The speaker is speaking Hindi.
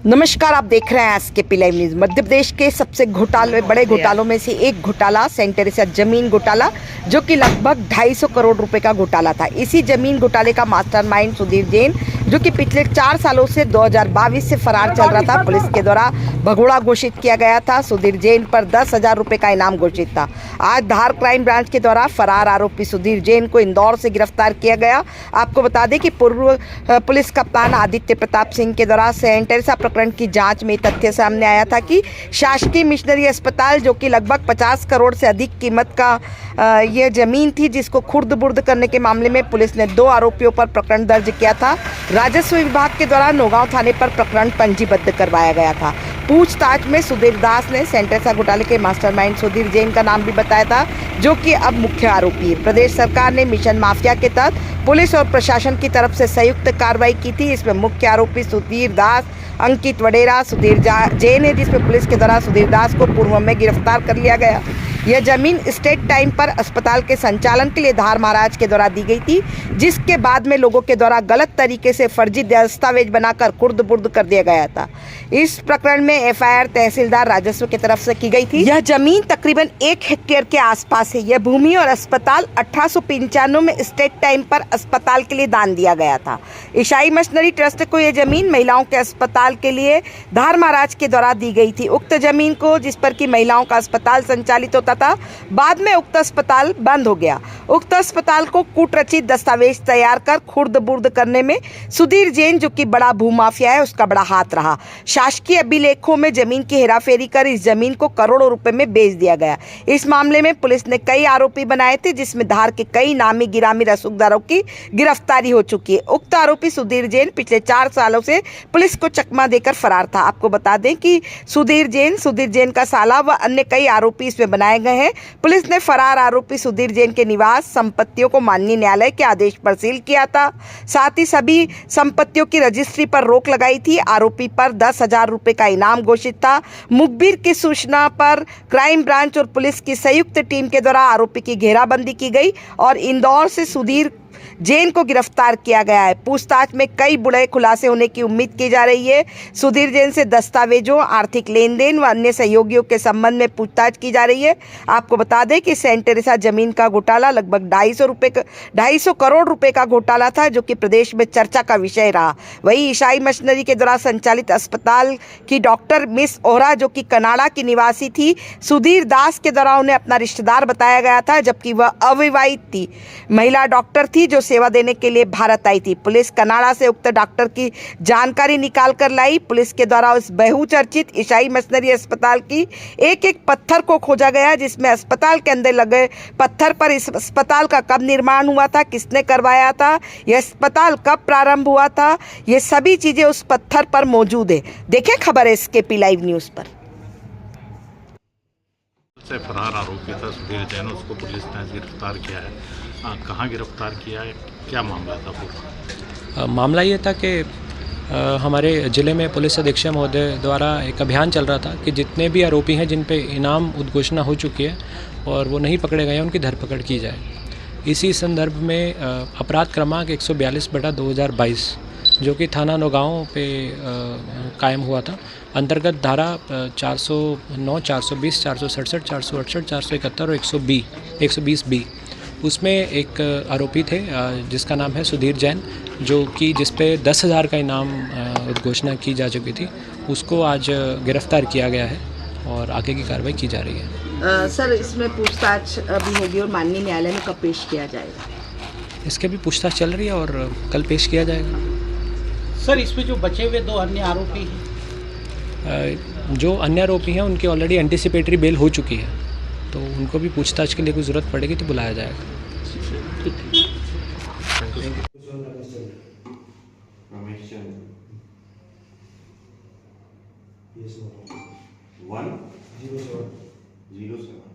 नमस्कार, आप देख रहे हैं SKP live news. Madhya Pradesh के सबसे बड़े घोटालों में से एक घोटाला सेंट टेरेसा जमीन घोटाला, जो कि लगभग 250 करोड़ रुपए का घोटाला था। इसी जमीन घोटाले का मास्टरमाइंड सुधीर जैन, जो कि पिछले 4 सालों से 2022 से फरार चल रहा था, पुलिस के द्वारा भगोड़ा घोषित किया गया था। सुधीर जैन पर 10,000 रुपए का इनाम घोषित था। आज धार क्राइम ब्रांच के द्वारा फरार आरोपी सुधीर जैन को इंदौर से गिरफ्तार किया गया। आपको बता दें कि पूर्व पुलिस कप्तान आदित्य प्रताप सिंह के द्वारा सेंट टेरेसा प्रकरण की जांच में तथ्य सामने आया था कि शासकीय मिशनरी अस्पताल, जो कि लगभग 50 करोड़ से अधिक कीमत का यह जमीन थी, जिसको खुर्द बुर्द करने के मामले में पुलिस ने 2 आरोपियों पर प्रकरण दर्ज किया था। राजस्व विभाग के द्वारा नौगांव थाने पर प्रकरण पंजीबद्ध करवाया गया था। पूछताछ में सुधीर दास ने सेंट टेरेसा घोटाले के मास्टरमाइंड सुधीर जैन का नाम भी बताया था, जो कि अब मुख्य आरोपी है। प्रदेश सरकार ने मिशन माफिया के तहत पुलिस और प्रशासन की तरफ से संयुक्त कार्रवाई की थी। इसमें मुख्य आरोपी सुधीर दास, अंकित वडेरा, सुधीर जैन है, जिसमें पुलिस के द्वारा सुधीर दास को पूर्व में गिरफ्तार कर लिया गया। यह जमीन स्टेट टाइम पर अस्पताल के संचालन के लिए धार महाराज के द्वारा दी गई थी, जिसके बाद में लोगों के द्वारा गलत तरीके से फर्जी दस्तावेज बनाकर कुर्द बुर्द कर दिया गया था। इस प्रकरण में एफआईआर तहसीलदार राजस्व की तरफ से की गई थी। यह जमीन तकरीबन 1 हेक्टेयर के आसपास है। यह भूमि और अस्पताल 1895 में स्टेट टाइम पर अस्पताल के लिए दान दिया गया था। ईसाई मिशनरी ट्रस्ट को यह जमीन महिलाओं के अस्पताल के लिए धार महाराज के द्वारा दी गई थी। उक्त जमीन को, जिस पर की महिलाओं का अस्पताल संचालित होता था, बाद में उक्त अस्पताल बंद हो गया। उक्त अस्पताल को कूटरचित दस्तावेज तैयार कर खुर्द बुर्द करने में सुधीर जैन, जो कि बड़ा भूमाफिया है, उसका बड़ा हाथ रहा। शासकीय अभिलेखों में जमीन की हेराफेरी कर इस जमीन को करोड़ों रुपए में बेच दिया गया। इस मामले में पुलिस ने कई आरोपी बनाए थे, जिसमें धार के कई नामी गिरामी रसूखदारों की गिरफ्तारी हो चुकी है। उक्त आरोपी सुधीर जैन पिछले 4 सालों से पुलिस को चकमा देकर फरार था। आपको बता दें कि सुधीर जैन का साला व अन्य कई आरोपी इसमें बनाए गए हैं। पुलिस ने फरार आरोपी सुधीर जैन के निवास संपत्तियों को माननीय न्यायालय के आदेश पर सील किया था। साथ ही सभी संपत्तियों की रजिस्ट्री पर रोक लगाई थी। आरोपी पर 10,000 रुपए का इनाम घोषित था। मुखबिर की सूचना पर क्राइम ब्रांच और पुलिस की संयुक्त टीम के द्वारा आरोपी की घेराबंदी की गई और इंदौर से सुधीर जैन को गिरफ्तार किया गया है। पूछताछ में कई बड़े खुलासे होने की उम्मीद की जा रही है। सुधीर जैन से दस्तावेजों, आर्थिक लेन देन व अन्य सहयोगियों के संबंध में पूछताछ की जा रही है। आपको बता दें कि सेंट टेरेसा जमीन का घोटाला लगभग 250 करोड़ रुपए का घोटाला था, जो कि प्रदेश में चर्चा का विषय रहा। वही ईसाई मिशनरी के द्वारा संचालित अस्पताल की डॉक्टर मिस ओहरा, जो कि कनाडा की निवासी थी, सुधीर दास के द्वारा उन्हें अपना रिश्तेदार बताया गया था, जबकि वह अविवाहित थी। महिला डॉक्टर थी जो सेवा देने के लिए भारत आई थी। पुलिस कनाडा से उक्त डॉक्टर की जानकारी निकाल कर लाई। पुलिस के द्वारा उस बहुचर्चित ईसाई मिशनरी अस्पताल की एक पत्थर को खोजा गया, जिसमें अस्पताल के अंदर लगे पत्थर पर इस अस्पताल का कब निर्माण हुआ था, किसने करवाया था, यह अस्पताल कब प्रारंभ हुआ था, ये सभी चीजें उस पत्थर पर मौजूद है। देखें खबर है एसकेपी लाइव न्यूज पर। से फरार आरोपी था सुधीर जैन, उसको पुलिस ने गिरफ्तार किया है। कहाँ गिरफ्तार किया है, क्या मामला था पूरा? मामला ये था कि हमारे ज़िले में पुलिस अधीक्षक महोदय द्वारा एक अभियान चल रहा था कि जितने भी आरोपी हैं जिन पे इनाम उद्घोषणा हो चुकी है और वो नहीं पकड़े गए हैं, उनकी धरपकड़ की जाए। इसी संदर्भ में अपराध क्रमांक 142/2022, जो कि थाना नौगांव पे कायम हुआ था, अंतर्गत धारा 409, 420, 467, 468, 471 और 120B, उसमें एक आरोपी थे जिसका नाम है सुधीर जैन, जो कि जिस पे 10,000 का इनाम उद्घोषणा की जा चुकी थी, उसको आज गिरफ्तार किया गया है और आगे की कार्रवाई की जा रही है। सर, इसमें पूछताछ अभी होगी और माननीय न्यायालय में कब पेश किया जाएगा? इसके भी पूछताछ चल रही है और कल पेश किया जाएगा। सर, इसमें जो बचे हुए 2 अन्य आरोपी हैं, जो अन्य आरोपी हैं उनकी ऑलरेडी एंटिसिपेटरी बेल हो चुकी है, तो उनको भी पूछताछ के लिए कोई ज़रूरत पड़ेगी तो बुलाया जाएगा। Yes, 1 0 7